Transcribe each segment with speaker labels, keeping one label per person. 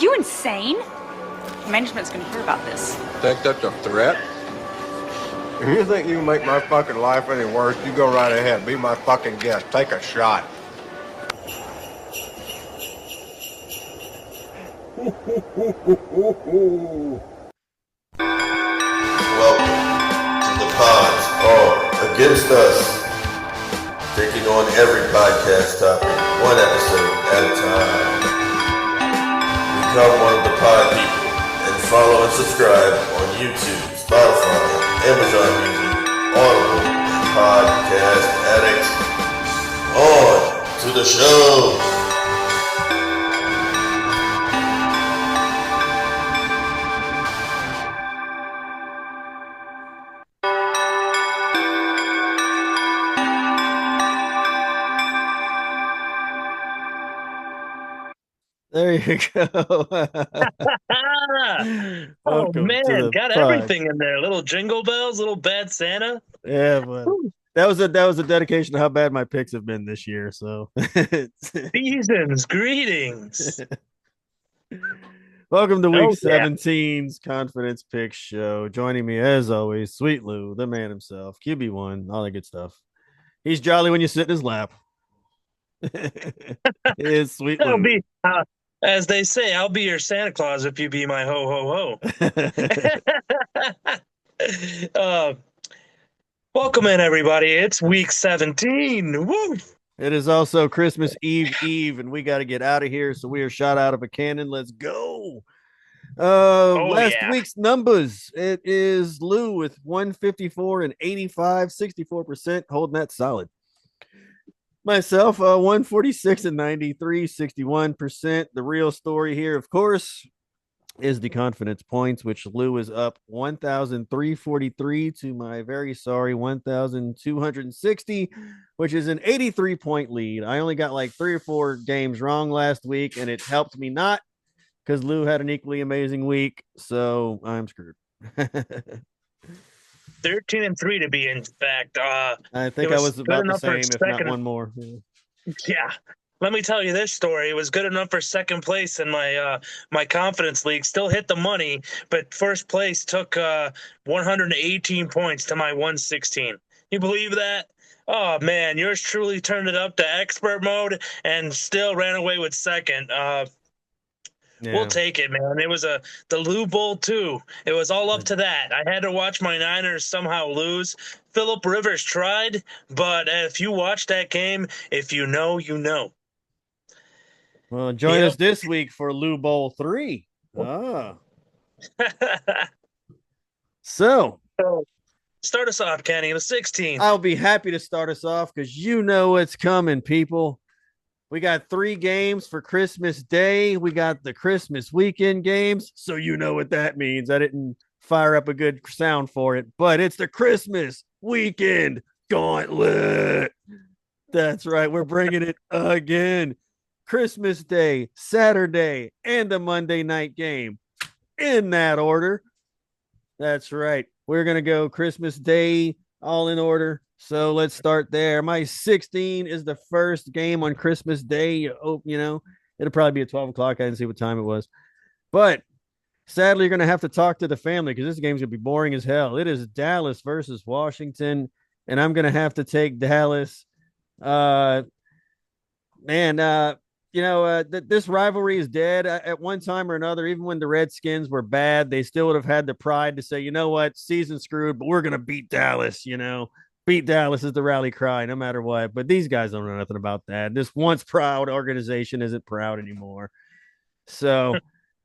Speaker 1: you insane? Management's gonna hear about this.
Speaker 2: Think that's a threat? If you think you can make my fucking life any worse, you go right ahead. Be my fucking guest. Take a shot.
Speaker 3: Welcome to the pods are against us, taking on every podcast topic, one episode at a time. Become one of the pod people and follow and subscribe on YouTube, Spotify, Amazon Music, Audible, and Podcast Addict. On to the show.
Speaker 4: There you go.
Speaker 5: Oh man, got everything in there. Little jingle bells, little bad Santa.
Speaker 4: Yeah, but that was a dedication to how bad my picks have been this year. So
Speaker 5: Seasons, greetings.
Speaker 4: Welcome to week 17's Confidence Pick Show. Joining me as always, Sweet Lou, the man himself, QB1, all that good stuff. He's jolly when you sit in his lap. It is Sweet Lou.
Speaker 5: I'll be, as they say, I'll be your Santa Claus if you be my ho ho ho. Welcome in, everybody. It's week 17. Woo!
Speaker 4: It is also Christmas Eve, and we got to get out of here. So we are shot out of a cannon. Let's go. Last week's numbers. It is Lou with 154 and 85, 64%, holding that solid. Myself, 146 and 93, 61%. The real story here, of course, is the confidence points, which Lou is up 1,343 to my very sorry 1,260, which is an 83-point lead. I only got like 3 or 4 games wrong last week, and it helped me not because Lou had an equally amazing week, so I'm screwed.
Speaker 5: 13-3 to be in fact.
Speaker 4: I think I was about the same, if not one more.
Speaker 5: Yeah. Let me tell you this story. It was good enough for second place in my my confidence league. Still hit the money, but first place took 118 points to my 116. You believe that? Oh man, yours truly turned it up to expert mode and still ran away with second. We'll take it, man. It was the Lou Bowl too. It was all up to that. I had to watch my Niners somehow lose. Phillip Rivers tried, but if you watch that game, if you know, you know.
Speaker 4: Well, join us this week for Lou Bowl 3. So,
Speaker 5: start us off, Kenny, the 16th.
Speaker 4: I'll be happy to start us off because you know what's coming, people. We got 3 games for Christmas Day. We got the Christmas weekend games, so you know what that means. I didn't fire up a good sound for it, but it's the Christmas Weekend Gauntlet. That's right. We're bringing it again. Christmas Day, Saturday, and the Monday night game in that order. That's right. We're going to go Christmas Day all in order. So let's start there. My 16 is the first game on Christmas Day. You know, it'll probably be at 12 o'clock. I didn't see what time it was. But sadly, you're going to have to talk to the family because this game's going to be boring as hell. It is Dallas versus Washington, and I'm going to have to take Dallas. This rivalry is dead at one time or another. Even when the Redskins were bad, they still would have had the pride to say, you know what, season's screwed, but we're going to beat Dallas, you know. Beat Dallas is the rally cry no matter what. But these guys don't know nothing about that. This once proud organization isn't proud anymore. So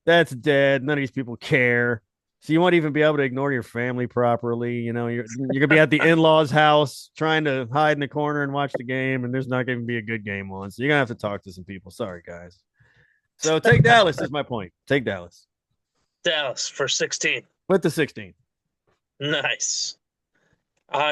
Speaker 4: that's dead. None of these people care. So you won't even be able to ignore your family properly. You know, you're going to be at the in-laws' house trying to hide in the corner and watch the game, and there's not going to be a good game on. So you're going to have to talk to some people. Sorry, guys. So take Dallas is my point. Take Dallas.
Speaker 5: Dallas for 16.
Speaker 4: With the 16.
Speaker 5: Nice.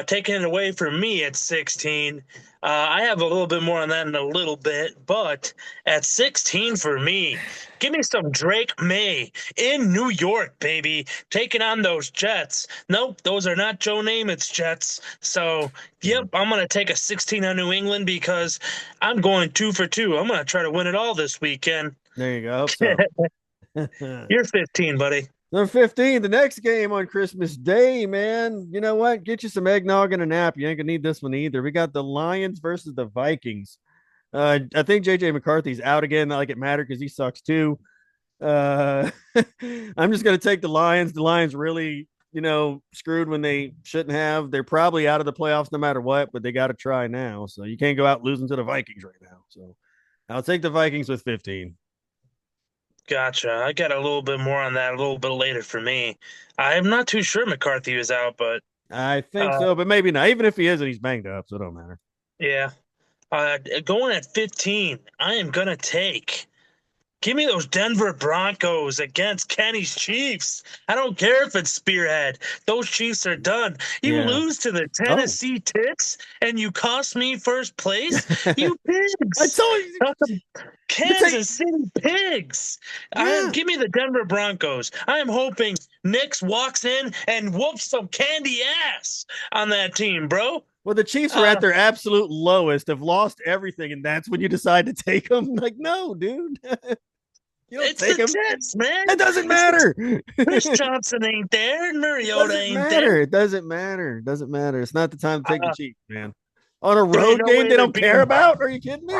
Speaker 5: Taking it away from me at 16, I have a little bit more on that in a little bit, but at 16 for me, give me some Drake May in New York, baby, taking on those Jets. Nope, those are not Joe Namath's Jets. So, yep, I'm going to take a 16 on New England because I'm going 2 for 2. I'm going to try to win it all this weekend.
Speaker 4: There you go. I hope so.
Speaker 5: You're 15, buddy.
Speaker 4: Number 15, the next game on Christmas Day, man. You know what? Get you some eggnog and a nap. You ain't gonna need this one either. We got the Lions versus the Vikings. I think JJ McCarthy's out again. Not like it mattered because he sucks too. Uh, I'm just gonna take the Lions. The Lions really, screwed when they shouldn't have. They're probably out of the playoffs no matter what, but they got to try now. So you can't go out losing to the Vikings right now. So I'll take the Vikings with 15.
Speaker 5: Gotcha. I got a little bit more on that a little bit later for me. I'm not too sure McCarthy was out, but
Speaker 4: I think
Speaker 5: uh,
Speaker 4: so, but maybe not. Even if he isn't, he's banged up, so it don't matter.
Speaker 5: yeah. Going at 15, I am gonna take. Give me those Denver Broncos against Kenny's Chiefs. I don't care if it's Spearhead. Those Chiefs are done. You
Speaker 4: Yeah.
Speaker 5: lose to the Tennessee Tits, and you cost me first place. You
Speaker 4: I
Speaker 5: pigs!
Speaker 4: told you.
Speaker 5: Not the Kansas City Pigs.
Speaker 4: Yeah.
Speaker 5: Give me the Denver Broncos. I am hoping Nix walks in and whoops some candy ass on that team, bro.
Speaker 4: Well, the Chiefs are at their absolute lowest, have lost everything, and that's when you decide to take them. Like, no, dude. You don't
Speaker 5: It's
Speaker 4: take
Speaker 5: the
Speaker 4: them.
Speaker 5: Tits, man.
Speaker 4: It doesn't matter.
Speaker 5: Chris Johnson ain't there. And Mariota
Speaker 4: Doesn't
Speaker 5: ain't
Speaker 4: matter.
Speaker 5: there.
Speaker 4: It doesn't matter. It doesn't matter. It's not the time to take the
Speaker 5: Uh,
Speaker 4: Chiefs, man. On a
Speaker 5: there ain't
Speaker 4: road
Speaker 5: no
Speaker 4: game
Speaker 5: way
Speaker 4: they don't
Speaker 5: they're
Speaker 4: care
Speaker 5: beating-
Speaker 4: about? Are you kidding me?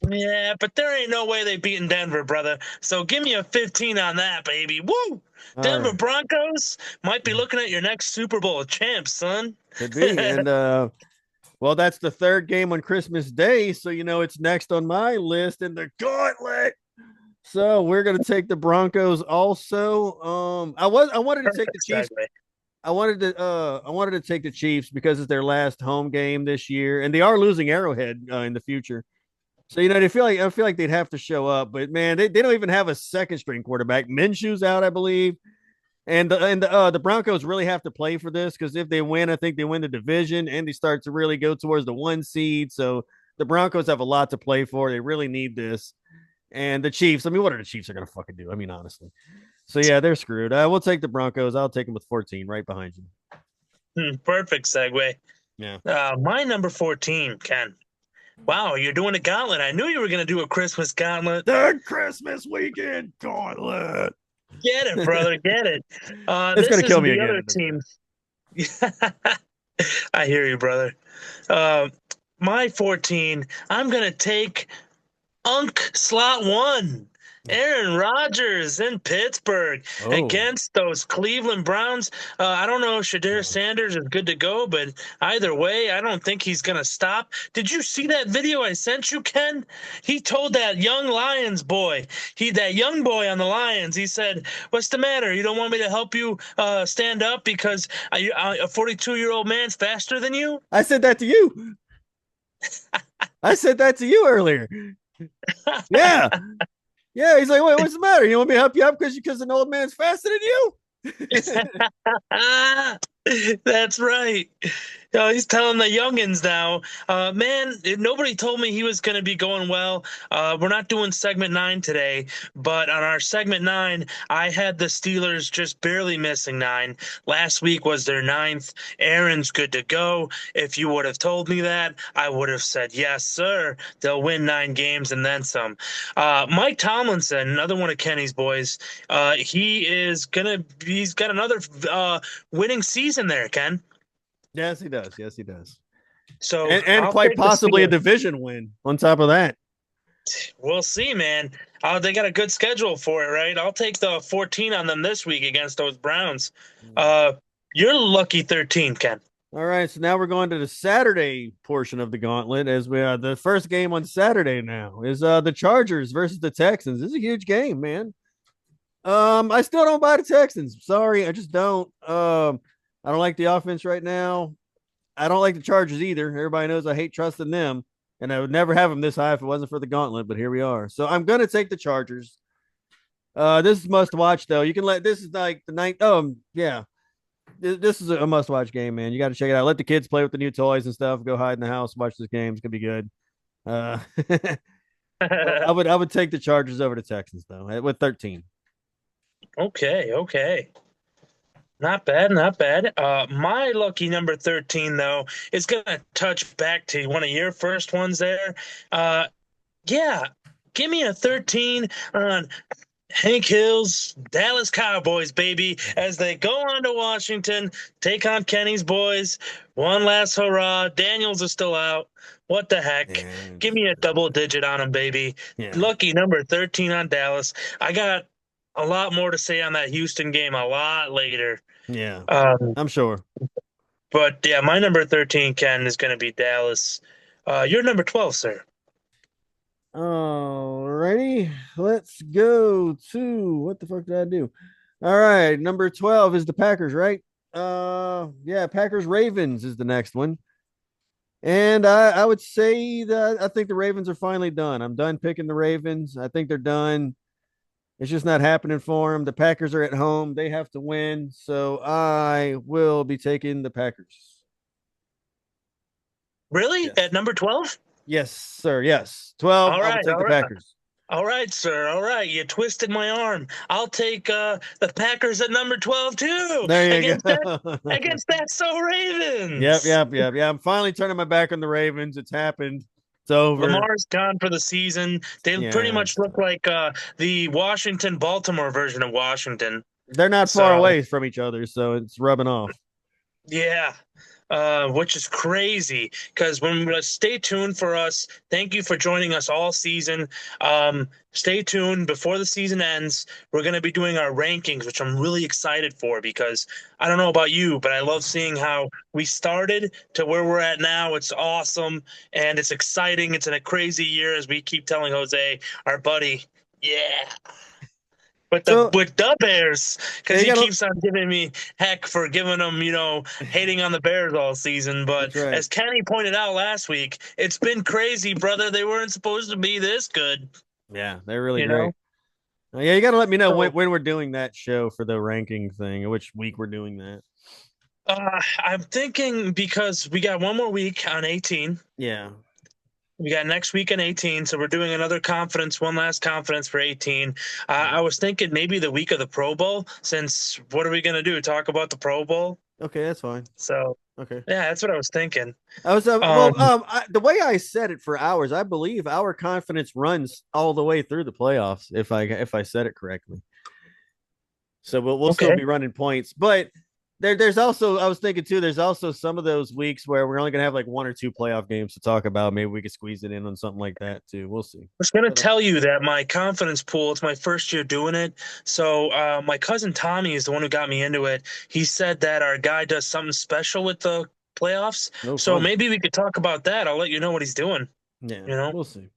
Speaker 5: Yeah, but there ain't no way they beating Denver, brother. So give me a 15 on that, baby. Woo!
Speaker 4: All
Speaker 5: Denver
Speaker 4: right.
Speaker 5: Broncos might be looking at your next Super Bowl champ, son.
Speaker 4: Could be. And well, that's the third game on Christmas Day, so it's next on my list in the gauntlet. So we're gonna take the Broncos also. I wanted to take the Chiefs.
Speaker 5: Segue.
Speaker 4: I wanted to take the Chiefs because it's their last home game this year, and they are losing Arrowhead in the future. So I feel like they'd have to show up, but man, they don't even have a second string quarterback. Minshew's out, I believe, and the Broncos really have to play for this because if they win, I think they win the division and they start to really go towards the 1 seed. So the Broncos have a lot to play for. They really need this, and the Chiefs. I mean, what are the Chiefs are gonna fucking do? I mean, honestly. So yeah, they're screwed. We'll take the Broncos. I'll take them with 14, right behind you.
Speaker 5: Perfect segue.
Speaker 4: Yeah.
Speaker 5: My number 14, Ken. Wow, you're doing a gauntlet. I knew you were going to do a Christmas gauntlet.
Speaker 4: The Christmas Weekend Gauntlet.
Speaker 5: Get it, brother. Get it.
Speaker 4: It's going to kill me again.
Speaker 5: Other team. I hear you, brother. My 14, I'm going to take Slot 1. Aaron Rodgers in Pittsburgh against those Cleveland Browns. I don't know if Shadir Sanders is good to go, but either way, I don't think he's going to stop. Did you see that video I sent you, Ken? He told that young Lions boy, that young boy on the Lions, he said, "What's the matter? You don't want me to help you stand up because a 42-year-old man's faster than you?"
Speaker 4: I said that to you. I said that to you earlier. Yeah. Yeah, he's like, "Wait, what's the matter? You want me to help you up because an old man's faster than you?"
Speaker 5: That's right. He's telling the youngins now, man, nobody told me he was going to be going well. We're not doing segment 9 today, but on our segment 9, I had the Steelers just barely missing 9. Last week was their 9th. Aaron's good to go. If you would have told me that, I would have said, yes, sir. They'll win 9 games and then some. Mike Tomlinson, another one of Kenny's boys, he's got another winning season there, Ken.
Speaker 4: Yes, he does. Yes, he does.
Speaker 5: So
Speaker 4: and quite possibly a division win on top of that.
Speaker 5: We'll see, man. They got a good schedule for it, right? I'll take the 14 on them this week against those Browns. You're lucky 13, Ken.
Speaker 4: All right, so now we're going to the Saturday portion of the gauntlet as we the first game on Saturday now is the Chargers versus the Texans. This is a huge game, man. I still don't buy the Texans. Sorry, I just don't. I don't like the offense right now. I don't like the Chargers either. Everybody knows I hate trusting them, and I would never have them this high if it wasn't for the gauntlet, but here we are. So I'm going to take the Chargers. This is must watch though. You can this is like the night. Yeah. This is a must watch game, man. You got to check it out. Let the kids play with the new toys and stuff. Go hide in the house, watch this game. It's going to be good. I would take the Chargers over the Texans though with 13.
Speaker 5: Okay. Not bad. My lucky number 13, though, is going to touch back to one of your first ones there. Yeah, give me a 13 on Hank Hill's Dallas Cowboys, baby, as they go on to Washington, take on Kenny's boys. One last hurrah. Daniels is still out. What the heck?
Speaker 4: And
Speaker 5: Give me a double digit on him, baby.
Speaker 4: yeah,
Speaker 5: Lucky number 13 on Dallas. I got a lot more to say on that Houston game a lot later.
Speaker 4: yeah,
Speaker 5: Um,
Speaker 4: I'm sure.
Speaker 5: but yeah, my number 13, Ken, is going to be Dallas. You're number 12, sir.
Speaker 4: Alrighty, let's go to what the fuck did I do? All right, number 12 is the Packers, right? Yeah, Packers Ravens is the next one. And I would say that I think the Ravens are finally done. I'm done picking the Ravens. I think they're done. It's just not happening for them. The Packers are at home. They have to win. So I will be taking the Packers.
Speaker 5: Really?
Speaker 4: Yes.
Speaker 5: At number 12?
Speaker 4: Yes, sir. Yes. 12.
Speaker 5: All
Speaker 4: I will
Speaker 5: right,
Speaker 4: take
Speaker 5: all
Speaker 4: the
Speaker 5: right.
Speaker 4: Packers.
Speaker 5: All right, sir. All right. You twisted my arm. I'll take the Packers at number 12 too.
Speaker 4: There you
Speaker 5: against
Speaker 4: go.
Speaker 5: against that so Ravens.
Speaker 4: Yep. I'm finally turning my back on the Ravens. It's happened. It's over.
Speaker 5: Lamar's gone for the season. They pretty much look like the Washington-Baltimore version of Washington.
Speaker 4: They're not far away from each other, so it's rubbing off.
Speaker 5: Yeah. Which is crazy because stay tuned for us. Thank you for joining us all season. Stay tuned before the season ends. We're going to be doing our rankings, which I'm really excited for because I don't know about you, but I love seeing how we started to where we're at now. It's awesome and it's exciting. It's in a crazy year, as we keep telling Jose, our buddy. Yeah. With the Bears, because he keeps on giving me heck for giving him, hating on the Bears all season. But
Speaker 4: right.
Speaker 5: As Kenny pointed out last week, it's been crazy, brother. They weren't supposed to be this good.
Speaker 4: Yeah, they're really great. Yeah, you got to let me know when we're doing that show for the ranking thing, which week we're doing that.
Speaker 5: I'm thinking because we got one more week on 18.
Speaker 4: Yeah.
Speaker 5: We got next week on 18, so we're doing another one last conference for 18. I was thinking maybe the week of the Pro Bowl, since what are we going to do? Talk about the Pro Bowl?
Speaker 4: Okay, that's fine.
Speaker 5: So,
Speaker 4: okay.
Speaker 5: Yeah, that's what I was thinking.
Speaker 4: I was the way I said it for hours, I believe our confidence runs all the way through the playoffs if I said it correctly. So we'll still be running points, but there's also, I was thinking too, there's also some of those weeks where we're only going to have like one or two playoff games to talk about. Maybe we could squeeze it in on something like that too. We'll see.
Speaker 5: I was going to tell you that my confidence pool, it's my first year doing it. So my cousin Tommy is the one who got me into it. He said that our guy does something special with the playoffs. So maybe we could talk about that. I'll let you know what he's doing.
Speaker 4: Yeah, we'll see.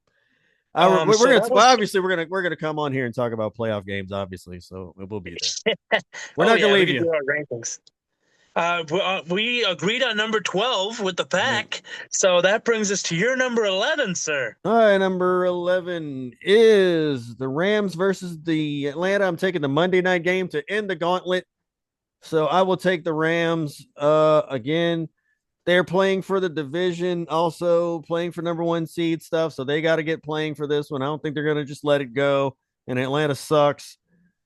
Speaker 4: Obviously we're gonna come on here and talk about playoff games, obviously. So we'll be there. We're not gonna leave you.
Speaker 5: Do our rankings. We agreed on number 12 with the pack, so that brings us to your number 11, sir.
Speaker 4: All right, number 11 is the Rams versus the Atlanta. I'm taking the Monday night game to end the gauntlet, so I will take the Rams. Again, they're playing for the division, also playing for number 1 seed stuff, so they got to get playing for this one. I don't think they're going to just let it go, and Atlanta sucks.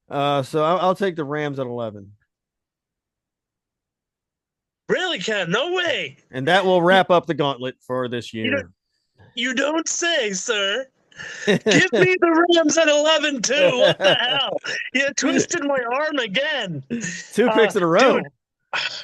Speaker 4: So I'll take the Rams at 11.
Speaker 5: Really, Ken? No way.
Speaker 4: And that will wrap up the gauntlet for this year.
Speaker 5: You don't say, sir. Give me the Rams at 11 too. What the hell? You twisted my arm again.
Speaker 4: 2 picks in a row.
Speaker 5: Dude,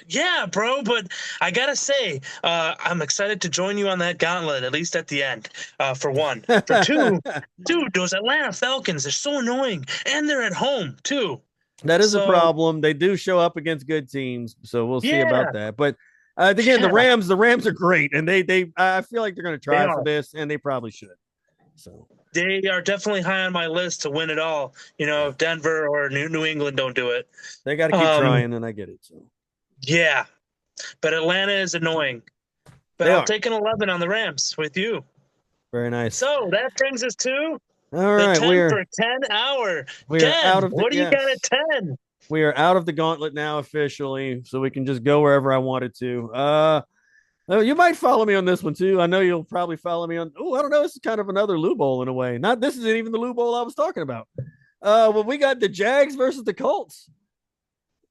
Speaker 5: yeah, bro, but I gotta say, I'm excited to join you on that gauntlet, at least at the end, for one. For two, dude, those Atlanta Falcons, they're so annoying, and they're at home, too.
Speaker 4: That is a problem. They do show up against good teams, so we'll see about that. But again, the Rams are great, and they I feel like they're going to try for this, and they probably should. So
Speaker 5: they are definitely high on my list to win it all. If Denver or New England don't do it,
Speaker 4: they got to keep trying, and I get it. So
Speaker 5: yeah, but Atlanta is annoying. But I'll take an 11 on the Rams with you.
Speaker 4: Very nice.
Speaker 5: So that brings us to.
Speaker 4: All right,
Speaker 5: we're for 10 hour.
Speaker 4: We are out of
Speaker 5: what do you got at 10?
Speaker 4: We are out of the gauntlet now officially, so we can just go wherever I wanted to. You might follow me on this one too. I know you'll probably follow me on. Oh, I don't know. This is kind of another Lou Bowl in a way. This isn't even the Lou Bowl I was talking about. Well, we got the Jags versus the Colts,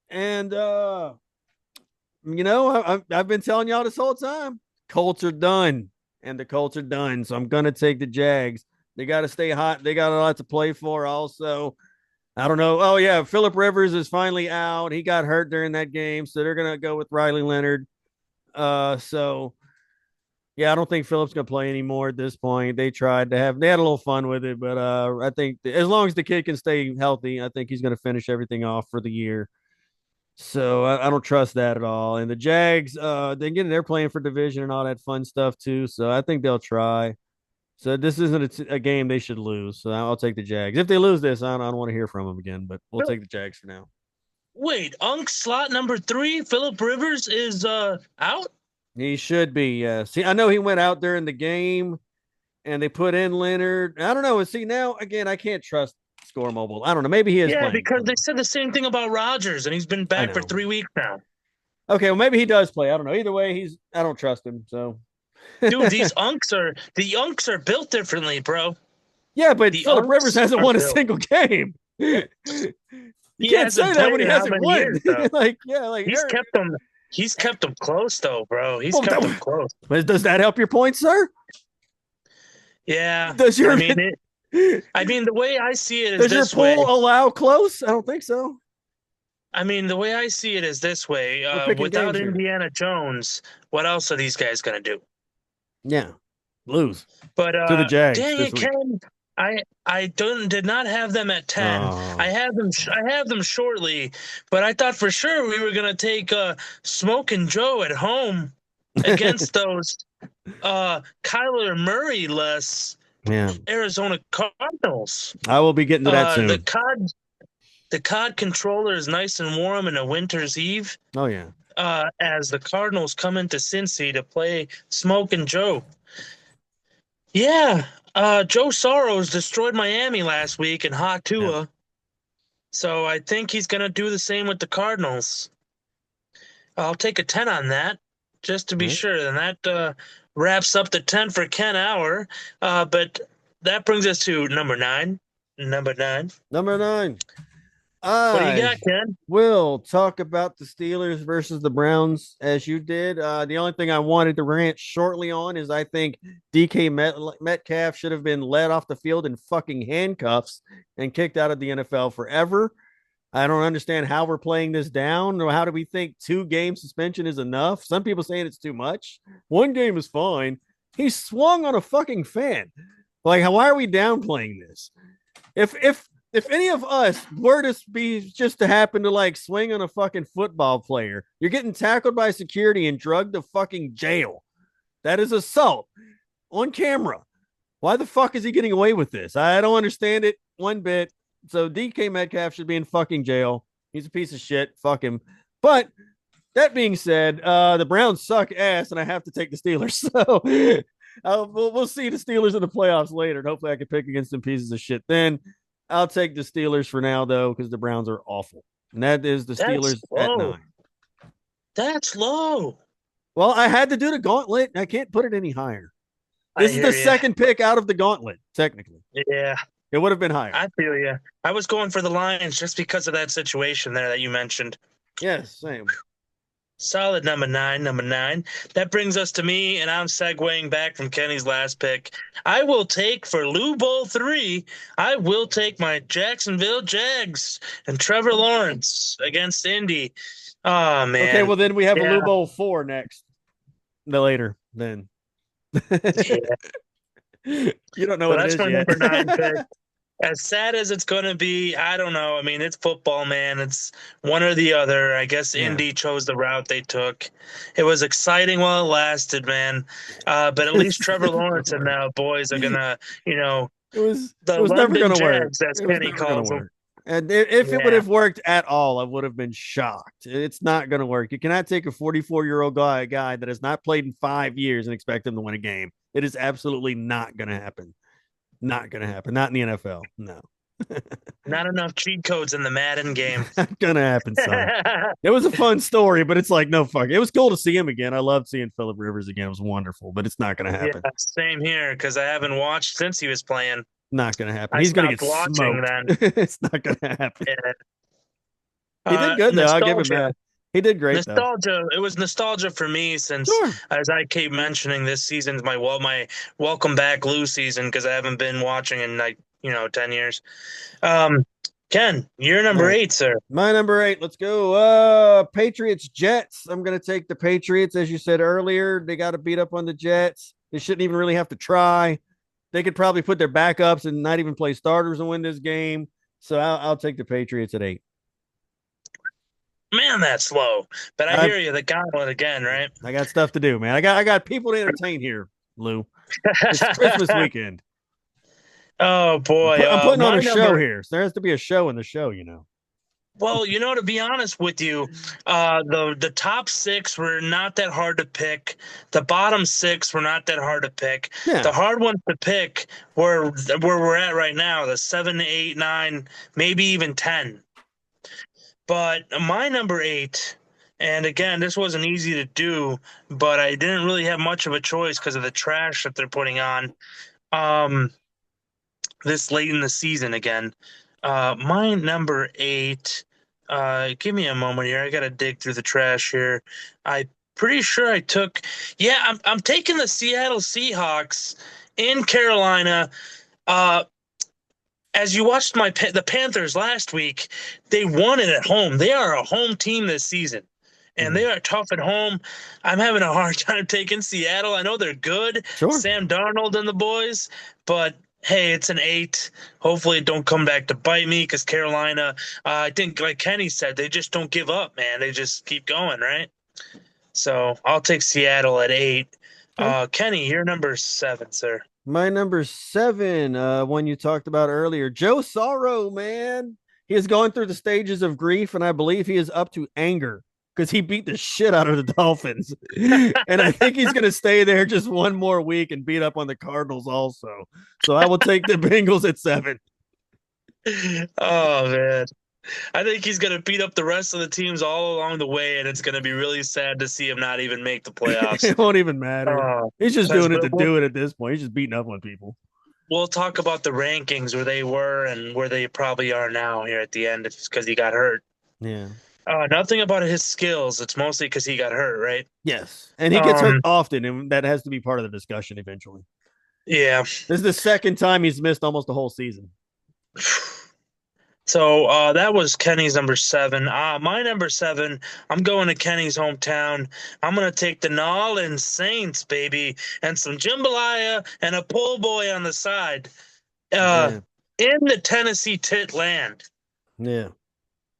Speaker 4: and I've been telling y'all this whole time. Colts are done, and the Colts are done. So I'm gonna take the Jags. They got to stay hot. They got a lot to play for also. I don't know. Oh yeah, Phillip Rivers is finally out. He got hurt during that game, so they're gonna go with Riley Leonard. So yeah, I don't think Phillip's gonna play anymore at this point. They had a little fun with it, but I think as long as the kid can stay healthy, I think he's gonna finish everything off for the year. So I don't trust that at all. And the Jags, they're playing for division and all that fun stuff too. So I think they'll try. So this isn't a game they should lose. So I'll take the Jags. If they lose this, I don't want to hear from them again. But we'll take the Jags for now.
Speaker 5: Wait, Unk slot number 3, Phillip Rivers is out?
Speaker 4: He should be. See, I know he went out there in the game, and they put in Leonard. I don't know. See, now again, I can't trust Score Mobile. I don't know. Maybe he is.
Speaker 5: Yeah,
Speaker 4: playing.
Speaker 5: because they said the same thing about Rodgers, and he's been back for 3 weeks now.
Speaker 4: Okay, well maybe he does play. I don't know. Either way, I don't trust him. So,
Speaker 5: dude, the Unks are built differently, bro.
Speaker 4: Yeah, but Phillip Rivers hasn't won a single game. You can't say that when he hasn't won. Years,
Speaker 5: He's kept them close, though, bro. He's kept them close.
Speaker 4: Does that help your point, sir?
Speaker 5: Yeah.
Speaker 4: Does your
Speaker 5: I mean, the way I see it is
Speaker 4: does your poll allow close? I don't think so.
Speaker 5: I mean, the way I see it is this way. Without Indiana Jones, what else are these guys going to do?
Speaker 4: Yeah, lose.
Speaker 5: But
Speaker 4: to the Jags.
Speaker 5: Dang it, Ken. I did not have them at 10. Oh. I have them shortly, but I thought for sure we were gonna take Smoking Joe at home against those Kyler Murray-less Arizona Cardinals.
Speaker 4: I will be getting to that soon.
Speaker 5: The COD controller is nice and warm in a winter's eve.
Speaker 4: Oh yeah.
Speaker 5: As the Cardinals come into Cincy to play Smoking Joe. Yeah. Joe Soros destroyed Miami last week in Hot Tua. Yeah. So I think he's going to do the same with the Cardinals. I'll take a 10 on that, just to be sure. And that wraps up the 10 for Ken Hour. But that brings us to number 9. Number 9. What do you got, Ken?
Speaker 4: We'll talk about the Steelers versus the Browns as you did. The only thing I wanted to rant shortly on is I think DK Metcalf should have been let off the field in fucking handcuffs and kicked out of the NFL forever. I don't understand how we're playing this down, or how do we think 2-game suspension is enough? Some people saying it's too much. 1 game is fine. He swung on a fucking fan. Like, why are we downplaying this? If any of us were to be just to happen to like swing on a fucking football player, you're getting tackled by security and drugged to fucking jail. That is assault on camera. Why the fuck is he getting away with this? I don't understand it one bit. So DK Metcalf should be in fucking jail. He's a piece of shit. Fuck him. But that being said, the Browns suck ass, and I have to take the Steelers. So we'll see the Steelers in the playoffs later, and hopefully I can pick against them pieces of shit then. I'll take the Steelers for now, though, because the Browns are awful. And that is the Steelers at 9.
Speaker 5: That's low.
Speaker 4: Well, I had to do the gauntlet. I can't put it any higher. This is the second pick out of the gauntlet, technically.
Speaker 5: Yeah.
Speaker 4: It would have been higher.
Speaker 5: I feel you. I was going for the Lions just because of that situation there that you mentioned.
Speaker 4: Yes, same.
Speaker 5: Solid number 9. That brings us to me, and I'm segueing back from Kenny's last pick. I will take for Lou Bowl 3, I will take my Jacksonville Jags and Trevor Lawrence against Indy. Oh, man.
Speaker 4: Okay, well, then we have a Lou Bowl 4 next. Later, then. You don't know what it is yet.
Speaker 5: That's my number 9 pick. As sad as it's going to be, I don't know. I mean, it's football, man. It's one or the other. I guess Indy chose the route they took. It was exciting while it lasted, man. But at least Trevor Lawrence and now boys are going to,
Speaker 4: it was never going to work.
Speaker 5: As Kenny calls them.
Speaker 4: And if it would have worked at all, I would have been shocked. It's not going to work. You cannot take a 44-year-old guy that has not played in 5 years and expect him to win a game. It is absolutely not going to happen. Not going to happen. Not in the NFL. No.
Speaker 5: Not enough cheat codes in the Madden game.
Speaker 4: Not going to happen, son. It was a fun story, but it's like, no fuck. It was cool to see him again. I loved seeing Phillip Rivers again. It was wonderful, but it's not going to happen. Yeah,
Speaker 5: same here, because I haven't watched since he was playing.
Speaker 4: Not going to happen. He's going to get smoked. Then. It's not going to happen. Yeah. He did good, though. I'll give him that. He did great.
Speaker 5: Nostalgia. It was nostalgia for me since, as I keep mentioning, this season's my welcome back Lou season because I haven't been watching in 10 years. Ken, Ken, you're number
Speaker 4: All right.
Speaker 5: 8, sir.
Speaker 4: My number 8. Let's go. Patriots Jets. I'm gonna take the Patriots, as you said earlier. They got to beat up on the Jets. They shouldn't even really have to try. They could probably put their backups and not even play starters and win this game. So I'll take the Patriots at 8.
Speaker 5: Man, that's slow. But I hear you, the gauntlet again, right?
Speaker 4: I got stuff to do, man. I got people to entertain here, Lou. It's Christmas weekend.
Speaker 5: Oh boy,
Speaker 4: I'm putting on
Speaker 5: my
Speaker 4: a show here. So there has to be a show in the show, you know.
Speaker 5: Well, to be honest with you, the top 6 were not that hard to pick. The bottom 6 were not that hard to pick.
Speaker 4: Yeah.
Speaker 5: The hard ones to pick were where we're at right now, the 7, 8, 9, maybe even 10. But my number 8, and again, this wasn't easy to do, but I didn't really have much of a choice because of the trash that they're putting on this late in the season again. My number 8, give me a moment here. I got to dig through the trash here. I pretty sure I took, I'm taking the Seattle Seahawks in Carolina. As you watched the Panthers last week, they won it at home. They are a home team this season, and they are tough at home. I'm having a hard time taking Seattle. I know they're good,
Speaker 4: Sure.
Speaker 5: Sam Darnold and the boys, but hey, it's an 8. Hopefully it don't come back to bite me because Carolina, I think like Kenny said, they just don't give up, man. They just keep going, right? So I'll take Seattle at 8. Kenny, you're number 7, sir.
Speaker 4: My number 7, one you talked about earlier, Joe Sorrow, man. He is going through the stages of grief, and I believe he is up to anger because he beat the shit out of the Dolphins. And I think he's going to stay there just one more week and beat up on the Cardinals also. So I will take the Bengals at 7.
Speaker 5: Oh, man. I think he's going to beat up the rest of the teams all along the way, and it's going to be really sad to see him not even make the playoffs.
Speaker 4: It won't even matter. He's just doing it to do it at this point. He's just beating up on people.
Speaker 5: We'll talk about the rankings where they were and where they probably are now here at the end because he got hurt.
Speaker 4: Yeah.
Speaker 5: Nothing about his skills. It's mostly because he got hurt, right?
Speaker 4: Yes. And he gets hurt often, and that has to be part of the discussion eventually.
Speaker 5: Yeah.
Speaker 4: This is the second time he's missed almost the whole season.
Speaker 5: So that was Kenny's number 7. My number 7, I'm going to Kenny's hometown. I'm going to take the New Orleans Saints, baby, and some jambalaya and a po' boy on the side in the Tennessee tit land.
Speaker 4: Yeah.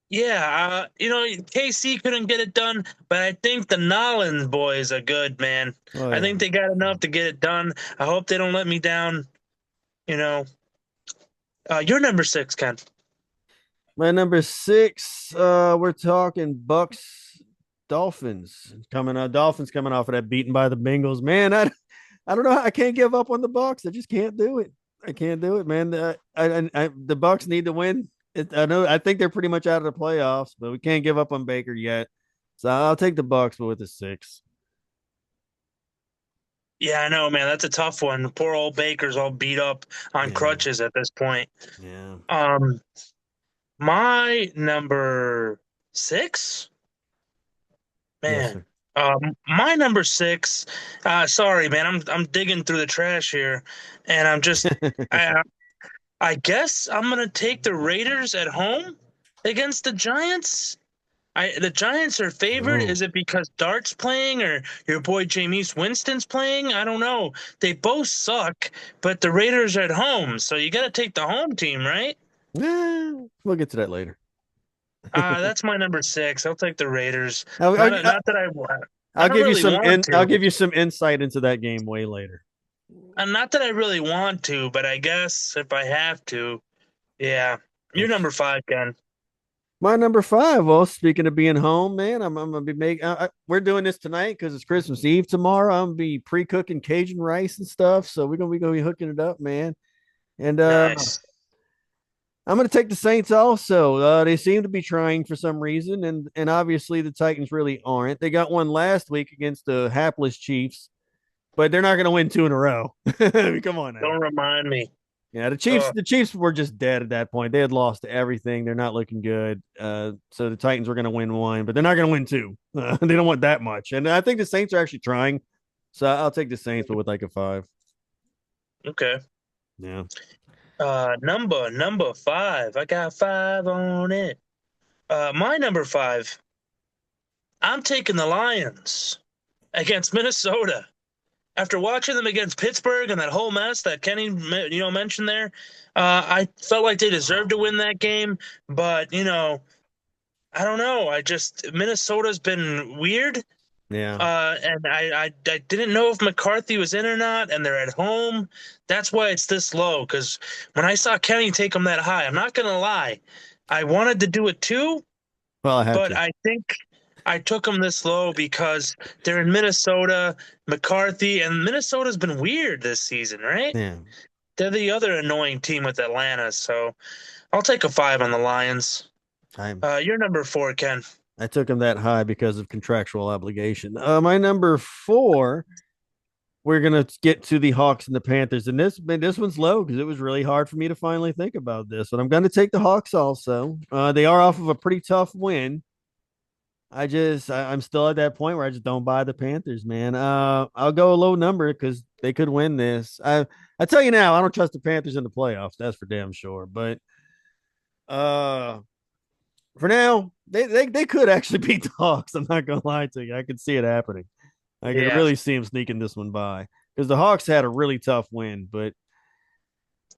Speaker 5: Yeah, KC couldn't get it done, but I think the Nolans boys are good, man.
Speaker 4: Oh, yeah.
Speaker 5: I think they got enough to get it done. I hope they don't let me down. You're number 6, Ken.
Speaker 4: My number 6, we're talking Bucks Dolphins Dolphins coming off of that beaten by the Bengals. Man, I don't know. I can't give up on the Bucks. I just can't do it. I can't do it, man. The Bucks need to win. I think they're pretty much out of the playoffs, but we can't give up on Baker yet. So I'll take the Bucks, but with a 6.
Speaker 5: Yeah, I know, man. That's a tough one. Poor old Baker's all beat up on crutches at this point.
Speaker 4: Yeah.
Speaker 5: My number 6, man.
Speaker 4: Yes,
Speaker 5: my number 6. Sorry, man. I'm digging through the trash here, and I'm just. I guess I'm gonna take the Raiders at home against the Giants. The Giants are favored.
Speaker 4: Oh.
Speaker 5: Is it because Dart's playing or your boy Jameis Winston's playing? I don't know. They both suck, but the Raiders are at home, so you got to take the home team, right?
Speaker 4: Yeah, we'll get to that later.
Speaker 5: That's my number 6. I'll take the Raiders.
Speaker 4: I'll give you some insight into that game way later.
Speaker 5: Not that I really want to, but I guess if I have to, yeah. You're number 5, Ken.
Speaker 4: My number 5. Well, speaking of being home, man, I'm gonna be making. We're doing this tonight because it's Christmas Eve tomorrow. I'm gonna be pre-cooking Cajun rice and stuff, so we're gonna be hooking it up, man. And
Speaker 5: Nice.
Speaker 4: I'm gonna take the Saints also. They seem to be trying for some reason, and obviously the Titans really aren't. They got one last week against the hapless Chiefs, but they're not gonna win 2 in a row. I mean, come on now.
Speaker 5: Don't remind me.
Speaker 4: Yeah, the Chiefs were just dead at that point. They had lost everything. They're not looking good. So the Titans were going to win 1, but they're not going to win 2. They don't want that much. And I think the Saints are actually trying. So I'll take the Saints, but with like a 5.
Speaker 5: Okay.
Speaker 4: Yeah.
Speaker 5: Number 5. I got 5 on it. My number 5. I'm taking the Lions against Minnesota. After watching them against Pittsburgh and that whole mess that Kenny, mentioned there, I felt like they deserved to win that game. But I don't know. Minnesota's been weird.
Speaker 4: Yeah.
Speaker 5: And I didn't know if McCarthy was in or not, and they're at home. That's why it's this low. Because when I saw Kenny take them that high, I'm not gonna lie, I wanted to do it too,
Speaker 4: Well, I have
Speaker 5: but
Speaker 4: to.
Speaker 5: I think I took them this low because they're in Minnesota, McCarthy, and Minnesota's been weird this season, right?
Speaker 4: Yeah.
Speaker 5: They're the other annoying team with Atlanta, so I'll take a 5 on the Lions. You're number 4, Ken.
Speaker 4: I took him that high because of contractual obligation. My number 4, we're gonna get to the Hawks and the Panthers, and this one's low because it was really hard for me to finally think about this. But I'm going to take the Hawks also. They are off of a pretty tough win. I'm still at that point where I just don't buy the Panthers, man. I'll go a low number because they could win this. I tell you now, I don't trust the Panthers in the playoffs. That's for damn sure. But for now, they could actually beat the Hawks. I'm not gonna lie to you. I can see it happening. I can really see him sneaking this one by because the Hawks had a really tough win,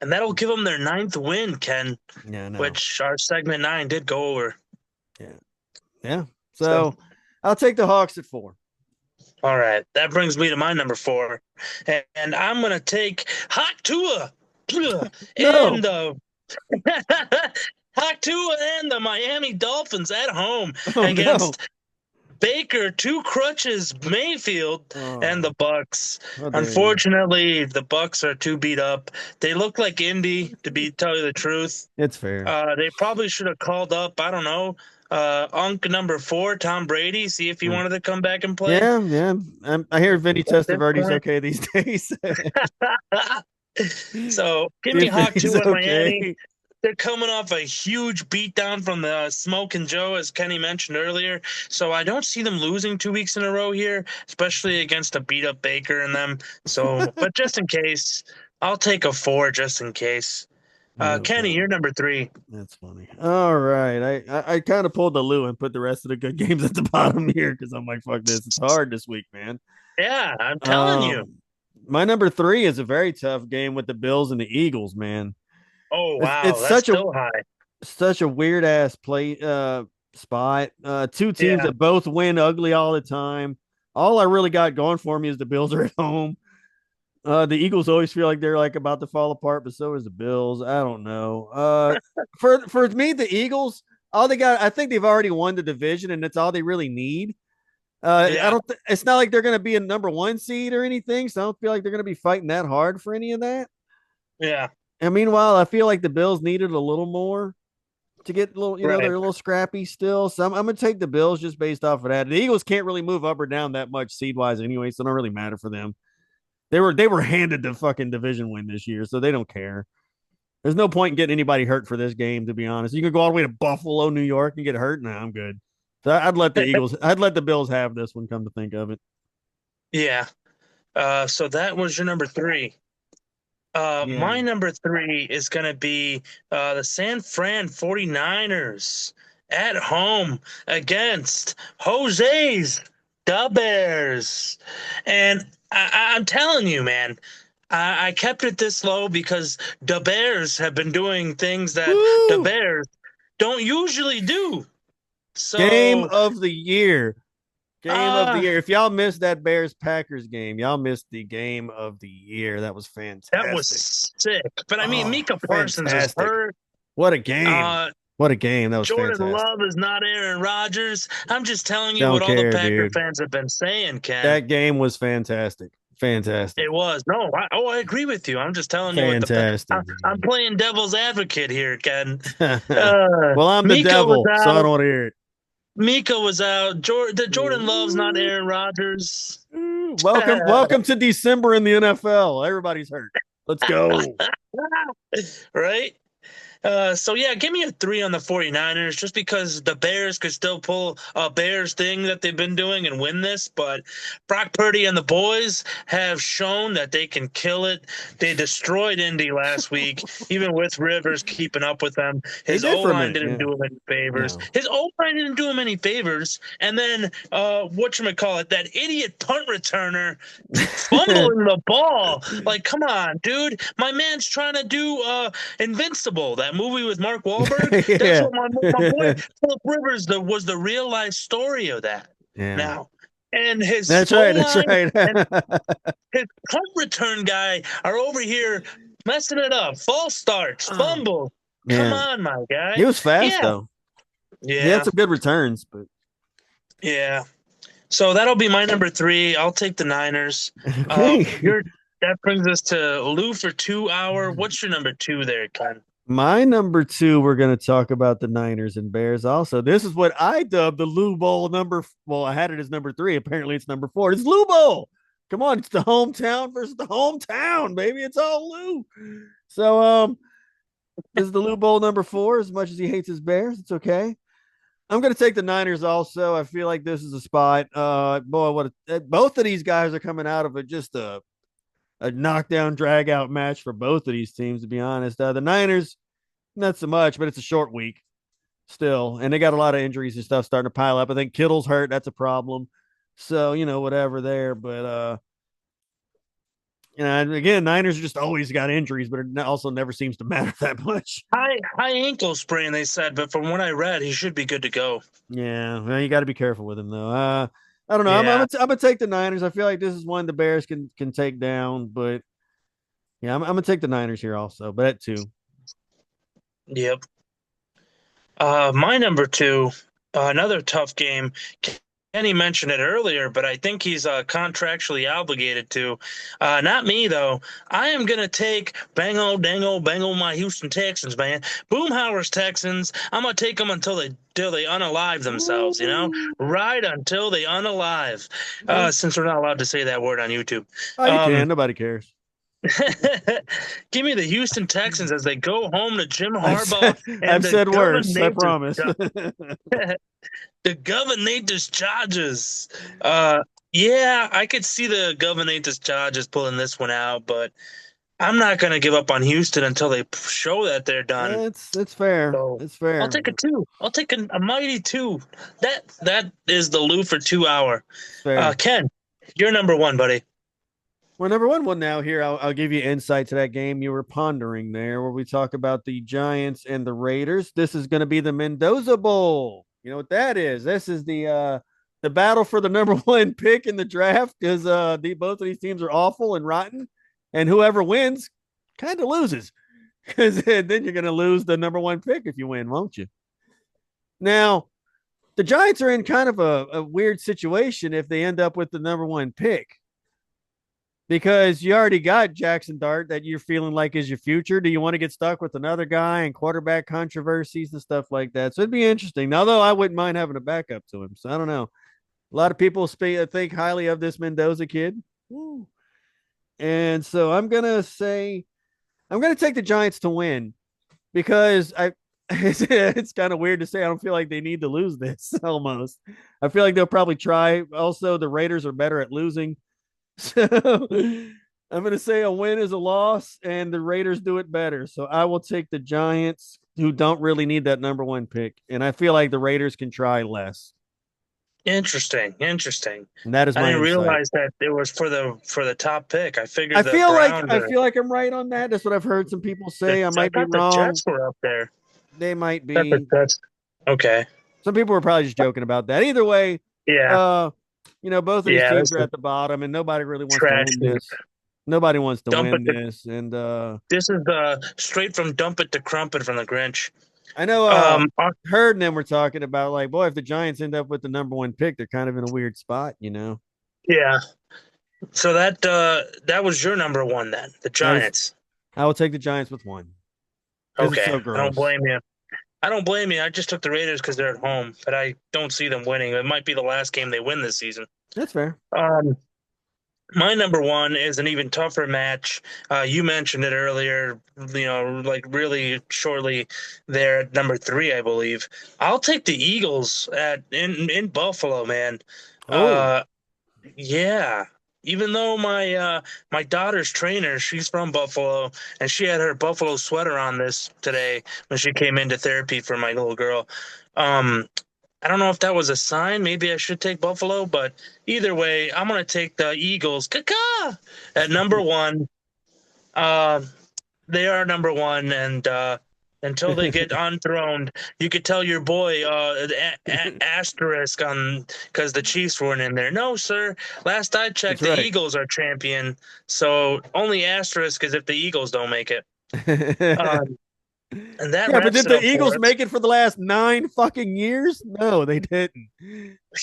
Speaker 5: and that'll give them their 9th win, Ken.
Speaker 4: Yeah, no.
Speaker 5: Which our segment 9 did go over.
Speaker 4: Yeah. So I'll take the Hawks at 4.
Speaker 5: All right, that brings me to my number 4, and I'm gonna take Hot Tua and the Hot Tua and the Miami Dolphins at home against Baker, Two Crutches, Mayfield, and the Bucks. Unfortunately, the Bucks are too beat up. They look like Indy, to tell you the truth.
Speaker 4: It's fair.
Speaker 5: They probably should have called up, I don't know, number 4, Tom Brady, see if he wanted to come back and play.
Speaker 4: Yeah. I hear Vinny Testaverde's okay these days.
Speaker 5: So give me Hawk 2 in Miami. They're coming off a huge beatdown from the Smoke and Joe, as Kenny mentioned earlier. So I don't see them losing 2 weeks in a row here, especially against a beat-up Baker and them. So, but just in case, I'll take a 4 just in case. Kenny, you're number 3.
Speaker 4: That's funny. All right. I kind of pulled the Lou and put the rest of the good games at the bottom here because I'm like, fuck this. It's hard this week, man.
Speaker 5: Yeah, I'm telling you.
Speaker 4: My number 3 is a very tough game with the Bills and the Eagles, man.
Speaker 5: Oh, wow.
Speaker 4: It's
Speaker 5: that's still high.
Speaker 4: Such a weird ass play spot. 2 teams that both win ugly all the time. All I really got going for me is the Bills are at home. The Eagles always feel like they're like about to fall apart, but so is the Bills. I don't know. For me, the Eagles, all they got, I think they've already won the division, and that's all they really need. It's not like they're going to be a number 1 seed or anything, so I don't feel like they're going to be fighting that hard for any of that.
Speaker 5: Yeah.
Speaker 4: And meanwhile, I feel like the Bills needed a little more to get a little, they're a little scrappy still. So I'm going to take the Bills just based off of that. The Eagles can't really move up or down that much seed wise anyway, so it don't really matter for them. They were handed the fucking division win this year, so they don't care. There's no point in getting anybody hurt for this game, to be honest. You can go all the way to Buffalo, New York, and get hurt. Nah, I'm good. So I'd let the Bills have this one, come to think of it.
Speaker 5: Yeah. So that was your number 3. My number 3 is going to be the San Fran 49ers at home against Jose's the Bears. And I'm telling you, man, I kept it this low because the Bears have been doing things that the Bears don't usually do. So,
Speaker 4: game of the year. If y'all missed that Bears-Packers game, y'all missed the game of the year. That was fantastic.
Speaker 5: That was sick. But, I mean, Micah Parsons is hurt.
Speaker 4: What a game. What a game. That was
Speaker 5: Jordan
Speaker 4: fantastic.
Speaker 5: Love is not Aaron Rodgers. I'm just telling you all the Packer fans have been saying, Ken.
Speaker 4: That game was fantastic. Fantastic.
Speaker 5: It was. No, I agree with you. I'm just telling you. I'm playing devil's advocate here, Ken.
Speaker 4: Well, I'm the devil, so I don't want to hear it.
Speaker 5: Mika was out. Jordan Love's not Aaron Rodgers.
Speaker 4: Welcome to December in the NFL. Everybody's hurt. Let's go.
Speaker 5: Right? So yeah, give me a 3 on the 49ers just because the Bears could still pull a Bears thing that they've been doing and win this. But Brock Purdy and the boys have shown that they can kill it. They destroyed Indy last week, even with Rivers keeping up with them.
Speaker 4: He
Speaker 5: His
Speaker 4: did for a
Speaker 5: O-line
Speaker 4: minute,
Speaker 5: didn't
Speaker 4: yeah.
Speaker 5: do him any favors.
Speaker 4: No.
Speaker 5: His O-line didn't do him any favors. And then whatchamacallit, that idiot punt returner fumbling the ball. Like, come on, dude. My man's trying to do Invincible, that movie with Mark Wahlberg. That's
Speaker 4: Yeah.
Speaker 5: what my boy Philip Rivers was the real life story of that.
Speaker 4: Yeah.
Speaker 5: Now, and his
Speaker 4: That's right. That's
Speaker 5: O-line
Speaker 4: right.
Speaker 5: and his punt return guy are over here messing it up. False starts, fumble. Come
Speaker 4: Yeah.
Speaker 5: on, my guy.
Speaker 4: He was fast
Speaker 5: Yeah.
Speaker 4: though. He
Speaker 5: Yeah,
Speaker 4: had some good returns, but
Speaker 5: yeah. So that'll be my number 3. I'll take the Niners.
Speaker 4: okay.
Speaker 5: That brings us to Lou for 2 hour. What's your number 2 there, Ken?
Speaker 4: My number 2, we're going to talk about the Niners and Bears also. This is what I dubbed the Lou Bowl well, I had it as number 3. Apparently it's number 4. It's Lou Bowl. Come on, it's the hometown versus the hometown, baby. It's all Lou. So this is the Lou Bowl number 4. As much as he hates his Bears, it's okay. I'm going to take the Niners also. I feel like this is a spot. Boy, both of these guys are coming out of just a knockdown, drag out match for both of these teams, to be honest. The Niners, not so much, but it's a short week still. And they got a lot of injuries and stuff starting to pile up. I think Kittle's hurt. That's a problem. So, whatever there. But, again, Niners just always got injuries, but it also never seems to matter that much.
Speaker 5: High ankle sprain, they said, but from what I read, he should be good to go.
Speaker 4: Yeah, well, you got to be careful with him, though. I don't know.
Speaker 5: Yeah.
Speaker 4: I'm gonna take the Niners. I feel like this is one the Bears can take down, but yeah, I'm gonna take the Niners here also, but at 2.
Speaker 5: Yep. My number 2, another tough game. Kenny mentioned it earlier, but I think he's contractually obligated to. Not me, though. I am going to take bango, dango, bango, my Houston Texans, man. Boomhauer's Texans. I'm going to take them until they unalive themselves, Right until they unalive. Since we're not allowed to say that word on YouTube.
Speaker 4: Oh, you can. Nobody cares.
Speaker 5: Give me the Houston Texans as they go home to Jim Harbaugh.
Speaker 4: I've said worse, I promise.
Speaker 5: The Governator's Chargers. Yeah, I could see the Governator's Chargers pulling this one out, but I'm not going to give up on Houston until they show that they're done.
Speaker 4: It's fair.
Speaker 5: So,
Speaker 4: it's fair.
Speaker 5: I'll take a 2. I'll take a mighty 2. That is the Lou for 2 hour. Ken, you're number 1, buddy.
Speaker 4: Well, number 1 now here. I'll give you insight to that game you were pondering there, where we talk about the Giants and the Raiders. This is going to be the Mendoza Bowl. You know what that is? This is the battle for the number 1 pick in the draft, because both of these teams are awful and rotten, and whoever wins kind of loses, because then you're going to lose the number 1 pick if you win, won't you? Now, the Giants are in kind of a weird situation if they end up with the number 1 pick, because you already got Jackson Dart that you're feeling like is your future. Do you want to get stuck with another guy and quarterback controversies and stuff like that? So it'd be interesting. Although I wouldn't mind having a backup to him. So I don't know. A lot of people think highly of this Mendoza kid. Woo. And so I'm going to take the Giants to win, because it's kind of weird to say. I don't feel like they need to lose this almost. I feel like they'll probably try. Also, the Raiders are better at losing. So I'm going to say a win is a loss, and the Raiders do it better. So I will take the Giants, who don't really need that number 1 pick. And I feel like the Raiders can try less.
Speaker 5: Interesting.
Speaker 4: And that is my
Speaker 5: I didn't
Speaker 4: insight.
Speaker 5: realize that it was for the top pick. I figured
Speaker 4: I feel like I'm right on that. That's what I've heard some people say. I might be wrong.
Speaker 5: The Jets were up there.
Speaker 4: They might be.
Speaker 5: That's okay.
Speaker 4: Some people were probably just joking about that. Either way,
Speaker 5: yeah.
Speaker 4: Both of these teams are at the bottom, and nobody really wants to win this. Nobody wants to win this, and
Speaker 5: this is straight from Dump It to Crumpet from the Grinch.
Speaker 4: I know. Herd and them were talking about, like, boy, if the Giants end up with the number 1 pick, they're kind of in a weird spot,
Speaker 5: Yeah. So that was your number 1 then, the Giants.
Speaker 4: I will take the Giants with 1.
Speaker 5: Okay,
Speaker 4: so
Speaker 5: I don't blame you. I just took the Raiders because they're at home, but I don't see them winning. It might be the last game they win this season.
Speaker 4: That's fair.
Speaker 5: My number one is an even tougher match. You mentioned it earlier, like really shortly there at number three, I believe. I'll take the Eagles in Buffalo, man.
Speaker 4: Oh,
Speaker 5: Uh, yeah. Even though my daughter's trainer, she's from Buffalo, and she had her Buffalo sweater on this today when she came into therapy for my little girl. Um, I don't know if that was a sign. Maybe I should take Buffalo, but either way, I'm going to take the Eagles. Caca! At number one. Uh, they are number one, and until they get unthroned, you could tell your boy asterisk on because the Chiefs weren't in there. No, sir. Last I checked,
Speaker 4: that's
Speaker 5: the
Speaker 4: right.
Speaker 5: Eagles are champion. So only asterisk is if the Eagles don't make it. Um, and that
Speaker 4: Yeah, but
Speaker 5: wraps
Speaker 4: did
Speaker 5: it
Speaker 4: the
Speaker 5: up for
Speaker 4: Eagles
Speaker 5: us.
Speaker 4: make it for the last 9 fucking years? No, they didn't.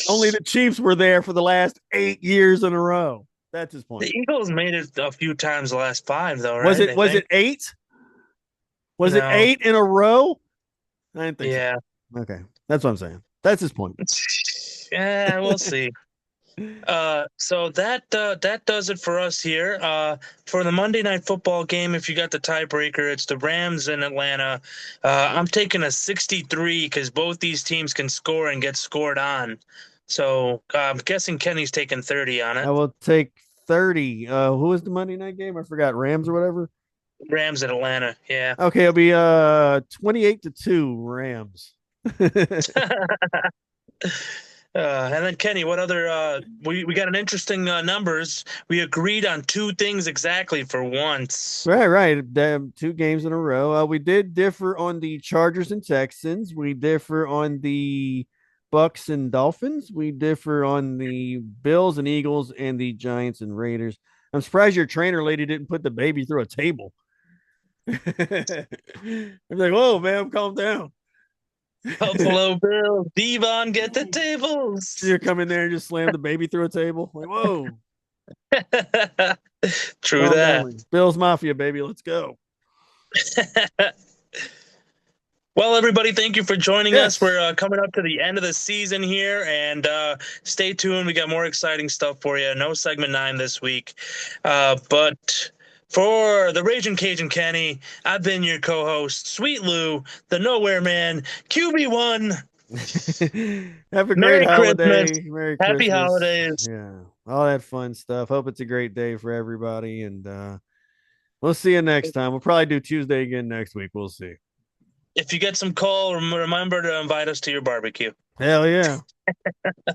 Speaker 4: Only the Chiefs were there for the last 8 years in a row. That's his
Speaker 5: The
Speaker 4: point.
Speaker 5: Eagles made it a few times the last five, though,
Speaker 4: Was
Speaker 5: right?
Speaker 4: it
Speaker 5: I
Speaker 4: was
Speaker 5: think.
Speaker 4: it 8? Was it
Speaker 5: No.
Speaker 4: 8 in a row? I didn't think so.
Speaker 5: Yeah.
Speaker 4: Okay. That's what I'm saying. That's his point.
Speaker 5: Yeah, we'll see. So that does it for us here. For the Monday Night Football game, if you got the tiebreaker, it's the Rams in Atlanta. I'm taking a 63 because both these teams can score and get scored on. So I'm guessing Kenny's taking 30 on
Speaker 4: I
Speaker 5: it.
Speaker 4: will take 30. Who was the Monday night game? I forgot. Rams or whatever.
Speaker 5: Rams in Atlanta. Yeah.
Speaker 4: Okay, it'll be 28-2 Rams.
Speaker 5: And then Kenny, what other we got an interesting numbers. We agreed on two things exactly for once.
Speaker 4: Right. 2 games in a row. We did differ on the Chargers and Texans. We differ on the Bucks and Dolphins. We differ on the Bills and Eagles and the Giants and Raiders. I'm surprised your trainer lady didn't put the baby through a table. I'm like, whoa, man, calm down.
Speaker 5: Buffalo Bills, Devon, get the tables.
Speaker 4: You come in there and just slam the baby through a table. Like, whoa,
Speaker 5: True
Speaker 4: calm
Speaker 5: that.
Speaker 4: down. Bills Mafia, baby. Let's go.
Speaker 5: Well, everybody, thank you for joining us.
Speaker 4: Yes.
Speaker 5: We're coming up to the end of the season here, and stay tuned. We got more exciting stuff for you. No segment 9 this week. But for the Raging Cajun Kenny, I've been your co-host, Sweet Lou, the Nowhere Man, QB1.
Speaker 4: Have a great
Speaker 5: Merry Christmas.
Speaker 4: holiday. Merry
Speaker 5: Happy
Speaker 4: Christmas.
Speaker 5: holidays.
Speaker 4: Yeah. All that fun stuff. Hope it's a great day for everybody. And we'll see you next time. We'll probably do Tuesday again next week. We'll see.
Speaker 5: If you get some call, remember to invite us to your barbecue.
Speaker 4: Hell yeah.